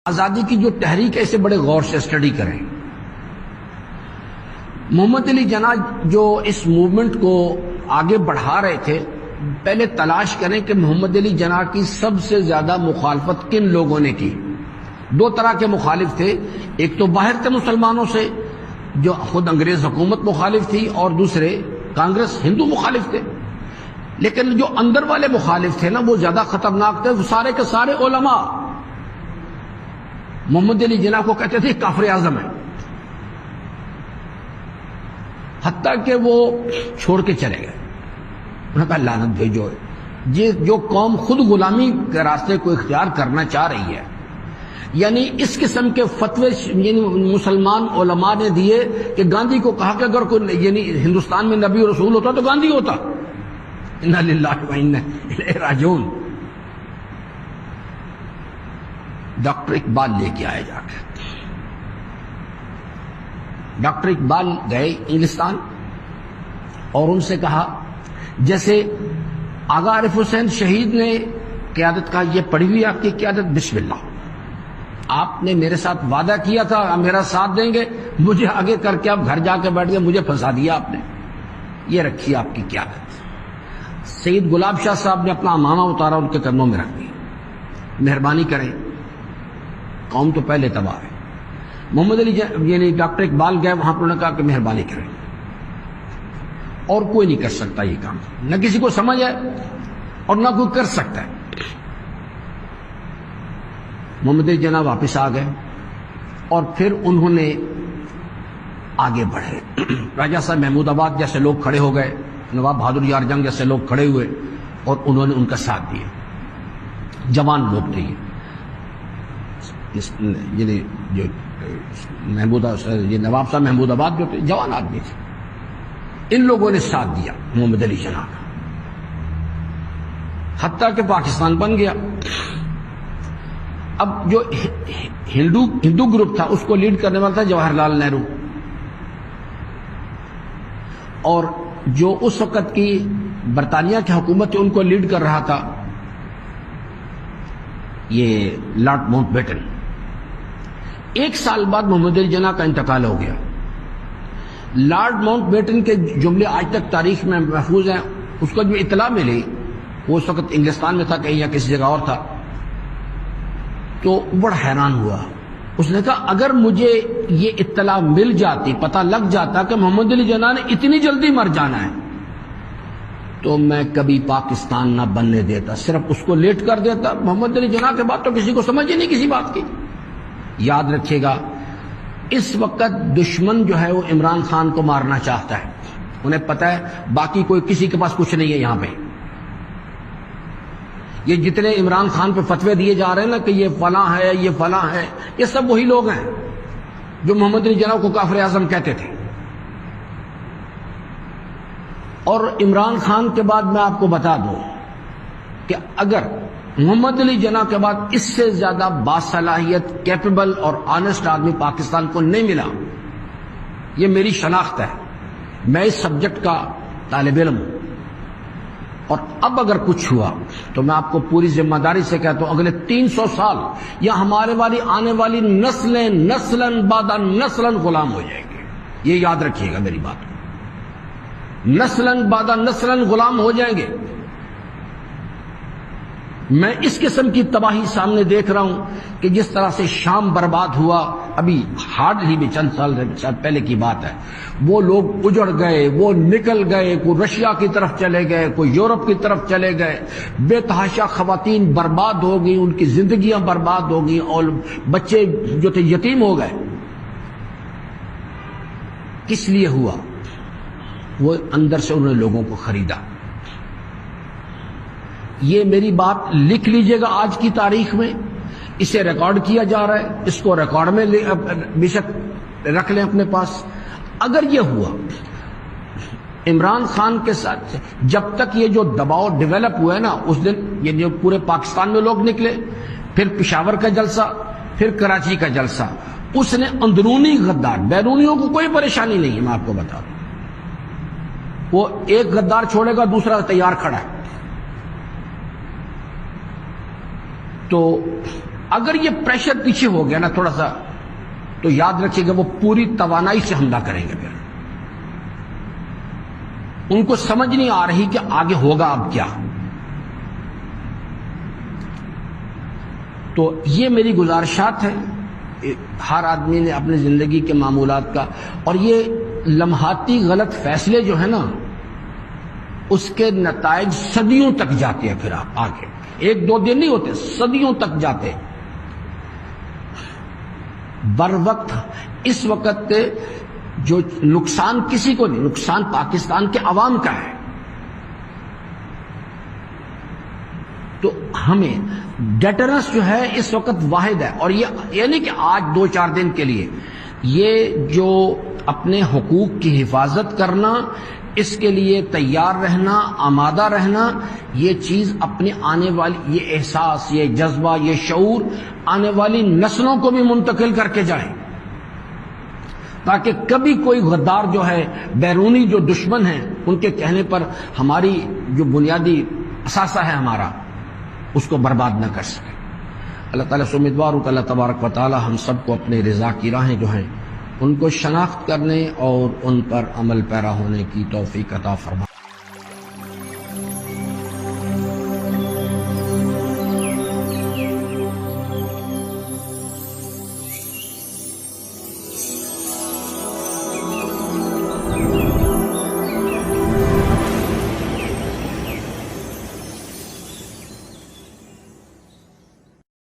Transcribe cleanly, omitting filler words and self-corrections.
آزادی کی جو تحریک ہے اسے بڑے غور سے اسٹڈی کریں۔ محمد علی جناح جو اس موومنٹ کو آگے بڑھا رہے تھے، پہلے تلاش کریں کہ محمد علی جناح کی سب سے زیادہ مخالفت کن لوگوں نے کی۔ دو طرح کے مخالف تھے، ایک تو باہر تھے مسلمانوں سے جو خود انگریز حکومت مخالف تھی، اور دوسرے کانگریس ہندو مخالف تھے۔ لیکن جو اندر والے مخالف تھے نا وہ زیادہ خطرناک تھے، وہ سارے کے سارے علماء محمد علی جناح کو کہتے تھے کافر اعظم ہے، حتیٰ کہ وہ چھوڑ کے چلے گئے۔ انہوں نے کہا لعنت بھیجو، یہ جو قوم خود غلامی کے راستے کو اختیار کرنا چاہ رہی ہے، یعنی اس قسم کے فتوے یعنی مسلمان علماء نے دیے کہ گاندھی کو کہا کہ اگر کوئی یعنی ہندوستان میں نبی و رسول ہوتا تو گاندھی ہوتا۔ انا للہ و انا الیہ راجعون۔ ڈاکٹر اقبال لے کے آئے جا کے، ڈاکٹر اقبال گئے انگلستان اور ان سے کہا، جیسے آغا عارف حسین شہید نے قیادت کہا، یہ پڑھی ہوئی آپ کی قیادت، بسم اللہ، آپ نے میرے ساتھ وعدہ کیا تھا میرا ساتھ دیں گے، مجھے آگے کر کے آپ گھر جا کے بیٹھ گئے، مجھے پھنسا دیا آپ نے، یہ رکھی آپ کی قیادت۔ سید گلاب شاہ صاحب نے اپنا امامہ اتارا، ان کے قدموں میں رکھ دیا، مہربانی کریں، قوم تو پہلے تباہ ہے۔ محمد علی یعنی ڈاکٹر اقبال گئے وہاں پر، انہوں نے کہا کہ مہربانی کریں، اور کوئی نہیں کر سکتا یہ کام، نہ کسی کو سمجھ ہے اور نہ کوئی کر سکتا ہے۔ محمد علی جناح واپس آ گئے اور پھر انہوں نے آگے بڑھے۔ راجہ صاحب محمود آباد جیسے لوگ کھڑے ہو گئے، نواب بہادر یار جنگ جیسے لوگ کھڑے ہوئے اور انہوں نے ان کا ساتھ دیا۔ جوان لوگ تھے یہ جو نواب صاحب محمود آباد جو تھے جوان آدمی تھے، ان لوگوں نے ساتھ دیا محمد علی جناح کا، حتیٰ کہ پاکستان بن گیا۔ اب جو ہندو گروپ تھا اس کو لیڈ کرنے والا تھا جواہر لال نہرو، اور جو اس وقت کی برطانیہ کی حکومت تھی ان کو لیڈ کر رہا تھا یہ لارڈ ماؤنٹ بیٹن۔ ایک سال بعد محمد علی جناح کا انتقال ہو گیا۔ لارڈ ماؤنٹ بیٹن کے جملے آج تک تاریخ میں محفوظ ہیں۔ اس کو جو اطلاع ملی، وہ اس وقت انگلستان میں تھا کہیں یا کسی جگہ اور تھا، تو بڑا حیران ہوا۔ اس نے کہا اگر مجھے یہ اطلاع مل جاتی، پتہ لگ جاتا کہ محمد علی جناح نے اتنی جلدی مر جانا ہے، تو میں کبھی پاکستان نہ بننے دیتا، صرف اس کو لیٹ کر دیتا۔ محمد علی جناح کے بعد تو کسی کو سمجھ ہی نہیں کسی بات کی۔ یاد رکھیے گا، اس وقت دشمن جو ہے وہ عمران خان کو مارنا چاہتا ہے، انہیں پتہ ہے باقی کوئی کسی کے پاس کچھ نہیں ہے یہاں پہ۔ یہ جتنے عمران خان پہ فتوے دیے جا رہے ہیں نا کہ یہ فلاں ہے یہ فلاں ہے، یہ سب وہی لوگ ہیں جو محمد علی جناح کو کافر اعظم کہتے تھے۔ اور عمران خان کے بعد میں آپ کو بتا دوں کہ اگر محمد علی جناح کے بعد اس سے زیادہ باصلاحیت، کیپیبل اور آنےسٹ آدمی پاکستان کو نہیں ملا، یہ میری شناخت ہے، میں اس سبجیکٹ کا طالب علم ہوں، اور اب اگر کچھ ہوا تو میں آپ کو پوری ذمہ داری سے کہتا ہوں اگلے 300 سال یا ہمارے والی آنے والی نسلیں نسلاً بعد نسلاً غلام ہو جائیں گے۔ یہ یاد رکھیے گا میری بات، نسلاً بعد نسلاً غلام ہو جائیں گے۔ میں اس قسم کی تباہی سامنے دیکھ رہا ہوں کہ جس طرح سے شام برباد ہوا، ابھی ہارڈلی بھی چند سال پہلے کی بات ہے، وہ لوگ اجڑ گئے، وہ نکل گئے، کوئی رشیا کی طرف چلے گئے، کوئی یورپ کی طرف چلے گئے، بے تحاشا خواتین برباد ہو گئیں، ان کی زندگیاں برباد ہو گئیں، اور بچے جو تھے یتیم ہو گئے۔ کس لیے ہوا؟ وہ اندر سے انہوں نے لوگوں کو خریدا۔ یہ میری بات لکھ لیجئے گا، آج کی تاریخ میں اسے ریکارڈ کیا جا رہا ہے، اس کو ریکارڈ میں بے شک رکھ لیں اپنے پاس۔ اگر یہ ہوا عمران خان کے ساتھ، جب تک یہ جو دباؤ ڈیولپ ہوا ہے نا، اس دن یہ جو پورے پاکستان میں لوگ نکلے، پھر پشاور کا جلسہ، پھر کراچی کا جلسہ، اس نے اندرونی غدار، بیرونیوں کو کوئی پریشانی نہیں ہے، میں آپ کو بتا دوں، وہ ایک غدار چھوڑے گا دوسرا تیار کھڑا ہے۔ تو اگر یہ پریشر پیچھے ہو گیا نا تھوڑا سا، تو یاد رکھیے گا وہ پوری توانائی سے حملہ کریں گے. پھر ان کو سمجھ نہیں آ رہی کہ آگے ہوگا اب کیا. تو یہ میری گزارشات ہے ہر آدمی نے اپنی زندگی کے معمولات کا. اور یہ لمحاتی غلط فیصلے جو ہیں نا، اس کے نتائج صدیوں تک جاتے ہیں. پھر آپ آگے 1-2 دن نہیں ہوتے، صدیوں تک جاتے. بر وقت اس وقت جو نقصان کسی کو نہیں، نقصان پاکستان کے عوام کا ہے. تو ہمیں ڈیٹرنس جو ہے اس وقت واحد ہے. اور یہ یعنی کہ آج 2-4 دن کے لیے یہ جو اپنے حقوق کی حفاظت کرنا، اس کے لیے تیار رہنا، آمادہ رہنا، یہ چیز اپنے آنے والی یہ احساس، یہ جذبہ، یہ شعور آنے والی نسلوں کو بھی منتقل کر کے جائیں، تاکہ کبھی کوئی غدار جو ہے، بیرونی جو دشمن ہیں، ان کے کہنے پر ہماری جو بنیادی اثاثہ ہے ہمارا، اس کو برباد نہ کر سکے. اللہ تعالیٰ سے امیدوار ہوں کہ اللہ تبارک و تعالیٰ ہم سب کو اپنے رضا کی راہیں جو ہیں ان کو شناخت کرنے اور ان پر عمل پیرا ہونے کی توفیق عطا فرمائے.